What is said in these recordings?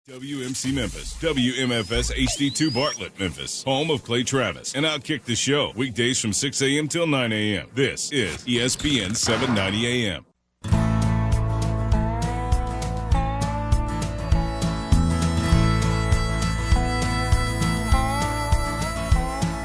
WMC Memphis, WMFS HD2 Bartlett, Memphis, home of Clay Travis, and Outkick the Show, weekdays from 6 a.m. till 9 a.m. This is ESPN 790 AM.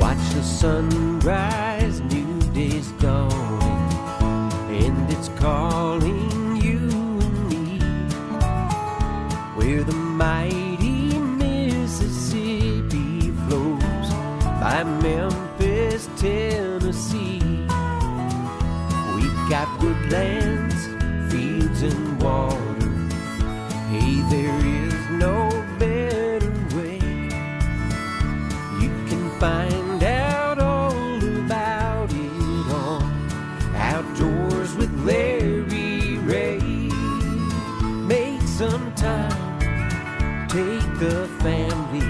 Watch the sunrise, new day's dawning, and it's calling you and me, where the mighty Mississippi flows by Memphis, Tennessee. We've got woodlands, fields, and water. Hey, there is no better way. You can find out all about it on Outdoors with Larry Ray. Make some time. Take the family,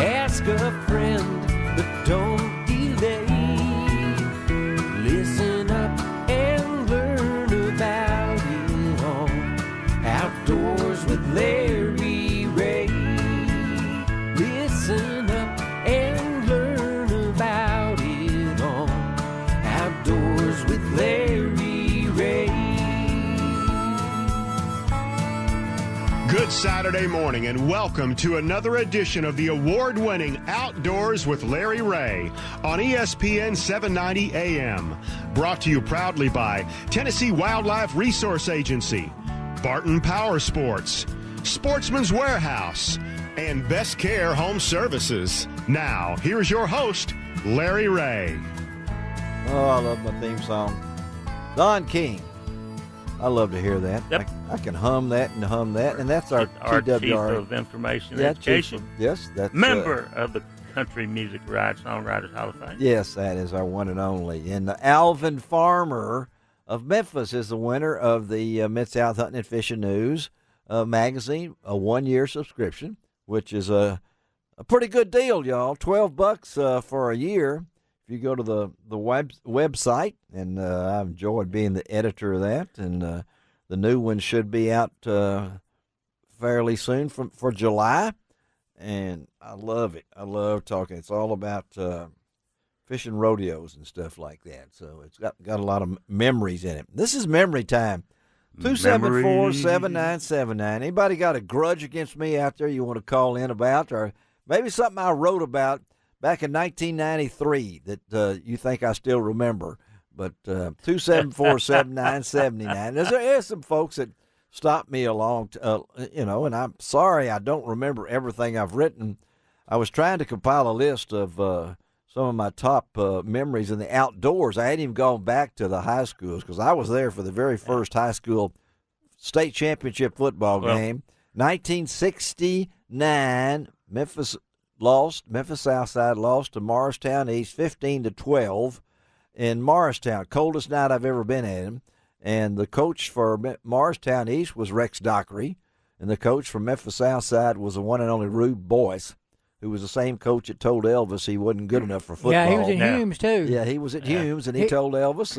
ask a friend, but don't delay. Listen up and learn about it all. Outdoors with Larry Ray. Listen up and learn about it all. Outdoors with Larry Ray. Good Saturday morning and welcome to another edition of the award-winning Outdoors with Larry Ray on ESPN 790 AM. Brought to you proudly by Tennessee Wildlife Resource Agency, Barton Power Sports, Sportsman's Warehouse, and Best Care Home Services. Now, here's your host, Larry Ray. Oh, I love my theme song. Don King. I love to hear that. Yep. I can hum that, and that's our Chief TWR. of Information Yeah, Education. Yes, that's Member of the Country Music Songwriters Hall of Fame. Yes, that is our one and only. And Alvin Farmer of Memphis is the winner of the Mid-South Hunting and Fishing News magazine, a 1-year subscription, which is a pretty good deal, y'all. $12 for a year. If you go to the website, and I've enjoyed being the editor of that, and the new one should be out fairly soon for July, and I love it. I love talking. It's all about fishing rodeos and stuff like that, so it's got a lot of memories in it. This is memory time. 274-7979. Anybody got a grudge against me out there you want to call in about, or maybe something I wrote about back in 1993 that you think I still remember? But 274-7979. There's some folks that stopped me along, and I'm sorry I don't remember everything I've written. I was trying to compile a list of some of my top memories in the outdoors. I hadn't even gone back to the high schools because I was there for the very first high school state championship football game. 1969, Memphis Southside lost to Morristown East 15-12 in Morristown. Coldest night I've ever been at him. And the coach for Morristown East was Rex Dockery, and the coach for Memphis Southside was the one and only Rube Boyce, who was the same coach that told Elvis he wasn't good enough for football. Yeah, he was at Humes, too. Yeah, he was at Humes, and he told Elvis,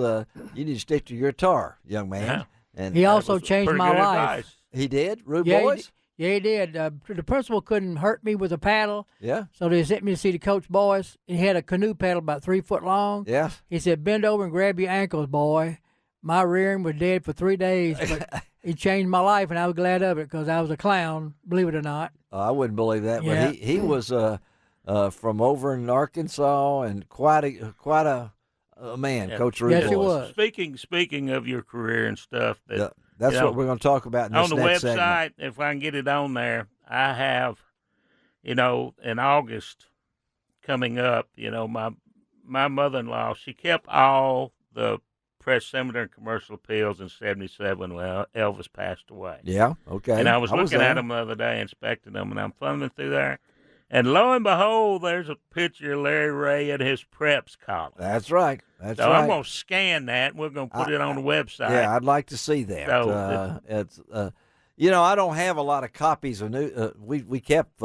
you need to stick to your guitar, young man. Yeah. And He also changed my life. Advice. He did? Rube Yeah, Boyce? Yeah, he did. The principal couldn't hurt me with a paddle, Yeah. so they sent me to see the coach boys. He had a canoe paddle about 3 foot long. Yeah. He said, "Bend over and grab your ankles, boy." My rear end was dead for 3 days, but it changed my life, and I was glad of it because I was a clown, believe it or not. I wouldn't believe that, Yeah. but he was from over in Arkansas, and quite a man, Yeah. Coach Rube Yes, he Boyce. was. Speaking of your career and stuff, Yeah, that's what we're going to talk about in this on the next website, segment. if I can get it on there, I have, in August coming up, my mother-in-law, she kept all the press, seminar, and commercial appeals in 1977 when Elvis passed away. Yeah, okay. And I was looking there. at them the other day, inspecting them, and I'm thumbing through there. And lo and behold, there's a picture of Larry Ray at his preps college. That's right. That's So right. I'm going to scan that, and we're going to put it on the website. Yeah, I'd like to see that. So, it's I don't have a lot of copies of new. We kept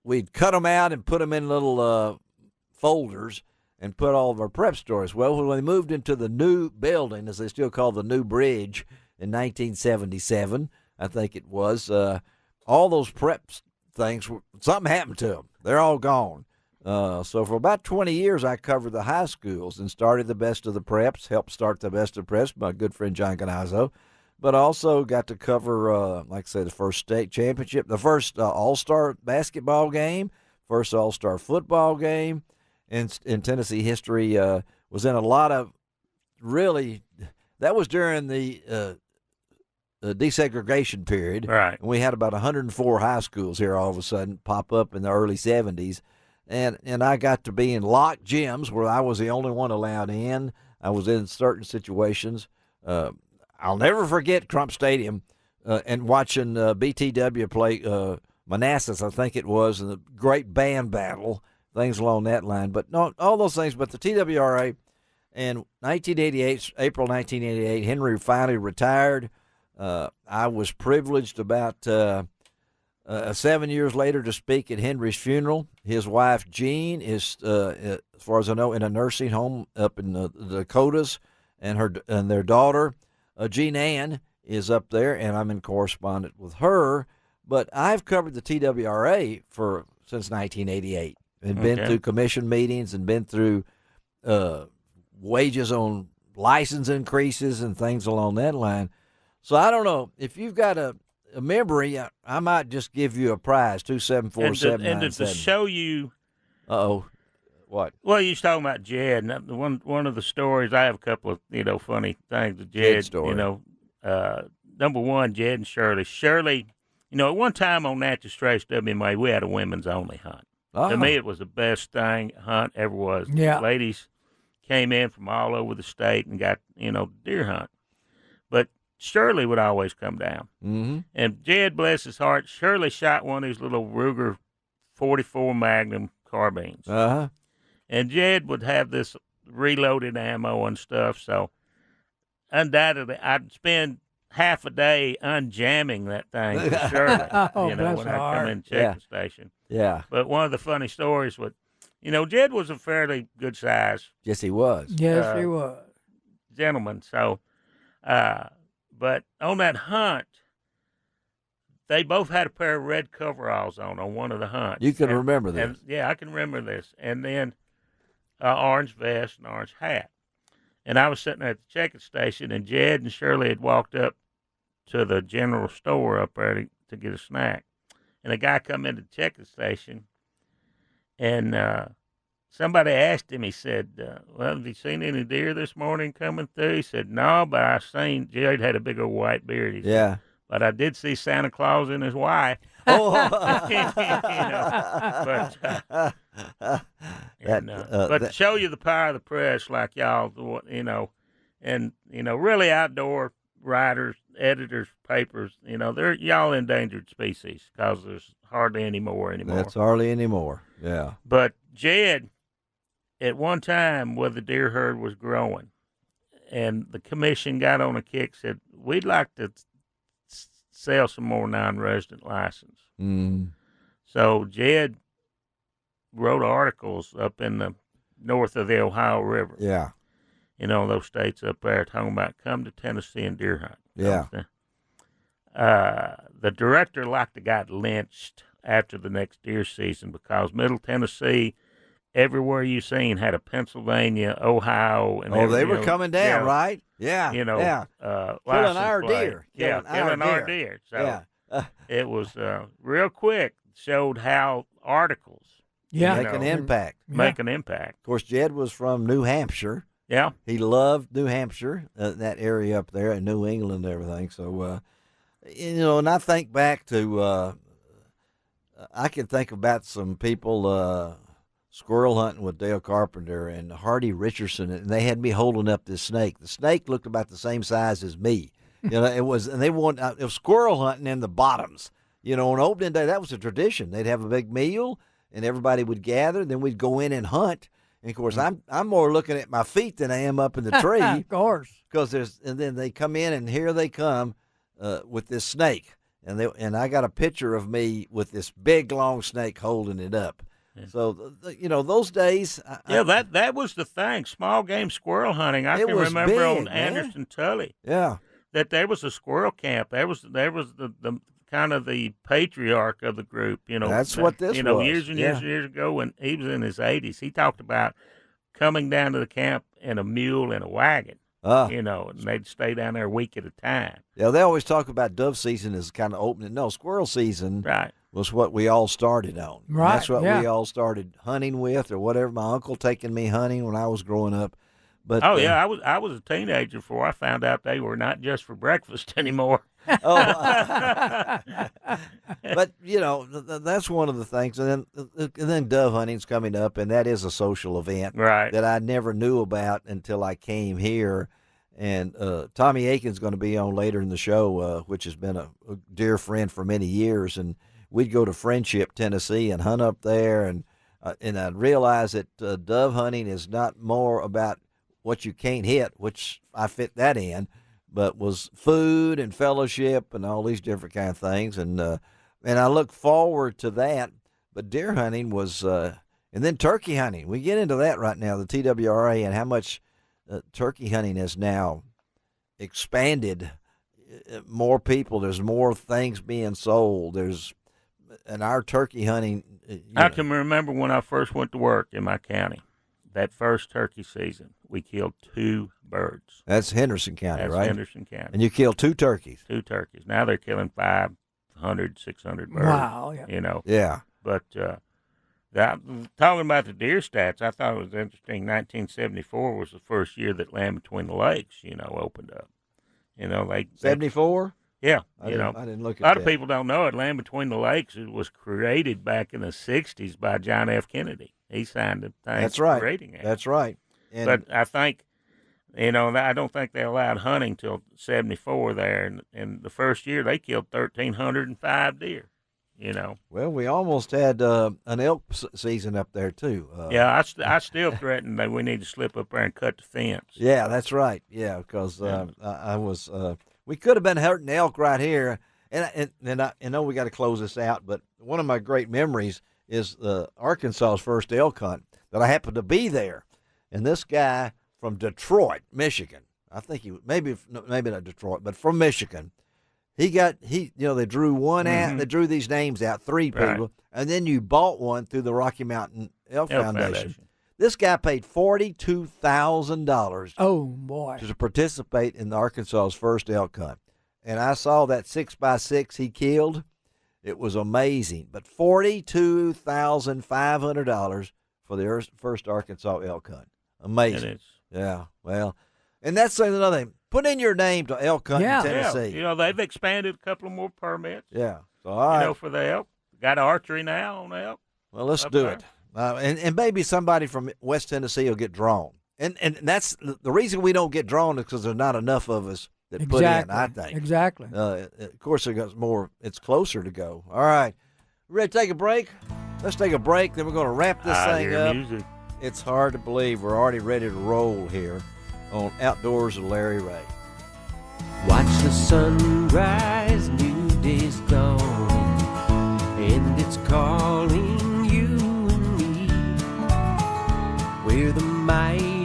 we'd cut them out and put them in little folders and put all of our prep stories. Well, when we moved into the new building, as they still call the new bridge, in 1977, I think it was. All those prep things, something happened to them. They're all gone. So for about 20 years, I covered the high schools and started the best of the preps, helped start the best of preps, my good friend John Canazzo, but also got to cover, like I said, the first state championship, the first all-star basketball game, first all-star football game in Tennessee history. Was in a lot of really – that was during the desegregation period. Right. And we had about 104 high schools here all of a sudden pop up in the early 70s. And I got to be in locked gyms where I was the only one allowed in. I was in certain situations. I'll never forget Crump Stadium and watching BTW play Manassas, I think it was, in the great band battle, things along that line. But no, all those things. But the TWRA in 1988, April 1988, Henry finally retired. I was privileged about 7 years later to speak at Henry's funeral. His wife, Jean, is, as far as I know, in a nursing home up in the Dakotas, and their daughter, Jean Ann, is up there, and I'm in correspondence with her. But I've covered the TWRA since 1988 and been through commission meetings and been through wages on license increases and things along that line. So I don't know. If you've got a memory, I might just give you a prize, 274-7970. And to show you. Uh-oh. What? Well, you was talking about Jed. And one of the stories, I have a couple of, funny things with Jed. story. Number one, Jed and Shirley. Shirley, at one time on Natural Straits WMA, we had a women's only hunt. Oh. To me, it was the best hunt ever was. Yeah. Ladies came in from all over the state and got, deer hunt. But Shirley would always come down. Mm-hmm. And Jed, bless his heart, Shirley shot one of these little Ruger 44 Magnum carbines. Uh-huh. And Jed would have this reloaded ammo and stuff. So undoubtedly, I'd spend half a day unjamming that thing for Shirley, Oh, when bless I her come heart. in check the station. Yeah. But one of the funny stories was, Jed was a fairly good size Yes, he was. Yes, he was. gentleman. So, but on that hunt, they both had a pair of red coveralls on one of the hunts. You can remember this. And, yeah, I can remember this. And then orange vest and orange hat. And I was sitting there at the checking station, and Jed and Shirley had walked up to the general store up there to get a snack. And a guy come into the checking station, and somebody asked him, he said, well, have you seen any deer this morning coming through? He said, no, but I seen, Jed had a big old white beard. He said, Yeah. but I did see Santa Claus and his wife. Oh. But to show you the power of the press, like y'all, and really outdoor writers, editors, papers, they're y'all endangered species because there's hardly any more anymore. That's hardly anymore. Yeah. But Jed, at one time, where the deer herd was growing, and the commission got on a kick, said, we'd like to sell some more non-resident license. Mm. So Jed wrote articles up in the north of the Ohio River. Yeah. Those states up there talking about come to Tennessee and deer hunt. Yeah. The director like the got lynched after the next deer season because Middle Tennessee, everywhere you seen had a Pennsylvania, Ohio, and they were coming down, right? Yeah. Yeah. Killing our deer. Killing our deer. So it was real quick. Showed how articles Yeah. Make an impact. make an impact. Of course, Jed was from New Hampshire. Yeah. He loved New Hampshire, that area up there in New England and everything. So, and I think back to, I can think about some people squirrel hunting with Dale Carpenter and Hardy Richardson, and they had me holding up this snake. The snake looked about the same size as me. It was, and it was squirrel hunting in the bottoms. On opening day, that was a tradition. They'd have a big meal, and everybody would gather. Then we'd go in and hunt. And of course, I'm more looking at my feet than I am up in the tree. Of course. Because and then they come in, and here they come with this snake, and I got a picture of me with this big long snake holding it up. Yeah. So those days. That was the thing. Small game squirrel hunting. I can remember big, on man. Anderson Tully. Yeah. that there was a squirrel camp. There was the kind of the patriarch of the group. That's what this was. Years and years and years ago when he was in his 80s, he talked about coming down to the camp in a mule and a wagon. And they'd stay down there a week at a time. Yeah, they always talk about dove season as kind of opening. No, squirrel season was what we all started on. Right. That's what we all started hunting with, or whatever. My uncle taking me hunting when I was growing up. But I was a teenager before I found out they were not just for breakfast anymore. but that's one of the things, and then dove hunting's coming up, and that is a social event that I never knew about until I came here. And Tommy Akin's going to be on later in the show, which has been a dear friend for many years, and we'd go to Friendship, Tennessee, and hunt up there, and I realized that dove hunting is not more about what you can't hit, which I fit that in, but was food and fellowship and all these different kind of things. And I look forward to that. But deer hunting was, and then turkey hunting. We get into that right now, the TWRA, and how much turkey hunting has now expanded. More people, there's more things being sold. And our turkey hunting. I can remember when I first went to work in my county. That first turkey season, we killed 2 birds. That's Henderson County, right? Henderson County. And you killed 2 turkeys. 2 turkeys. Now they're killing 500, 600 birds. Wow. Yeah. But talking about the deer stats, I thought it was interesting. 1974 was the first year that Land Between the Lakes, opened up. 74? Yeah. I didn't look at that. A lot of people don't know it. Land Between the Lakes was created back in the 60s by John F. Kennedy. He signed the thing. That's right. Creating it. That's right. And but I think, I don't think they allowed hunting till 74 there. And the first year they killed 1,305 deer, Well, we almost had an elk season up there, too. I still threaten that we need to slip up there and cut the fence. Yeah, that's right. Yeah, because I was we could have been hurting elk right here. And I know we got to close this out, but one of my great memories is Arkansas's first elk hunt that I happened to be there. And this guy from Detroit, Michigan, I think he maybe not Detroit, but from Michigan, they drew one out, they drew these names out, 3 people, and then you bought one through the Rocky Mountain Elk Foundation. This guy paid $42,000 Oh, boy. to participate in the Arkansas's first elk hunt. And I saw that 6x6 he killed. It was amazing. But $42,500 for the first Arkansas elk hunt. Amazing. It is. Yeah, well, and that's another thing. Put in your name to elk hunt in Tennessee. Yeah, they've expanded a couple more permits. Yeah. So, all right. For the elk. Got archery now on elk. Well, let's do it. And maybe somebody from West Tennessee will get drawn. And that's the reason we don't get drawn is because there's not enough of us that put in, I think. Exactly. Of course, it's closer to go. All right. Ready to take a break? Let's take a break, then we're going to wrap this thing up. Music. It's hard to believe we're already ready to roll here on Outdoors with Larry Ray. Watch the sunrise, new day's dawning, and it's calling you and me, where the mighty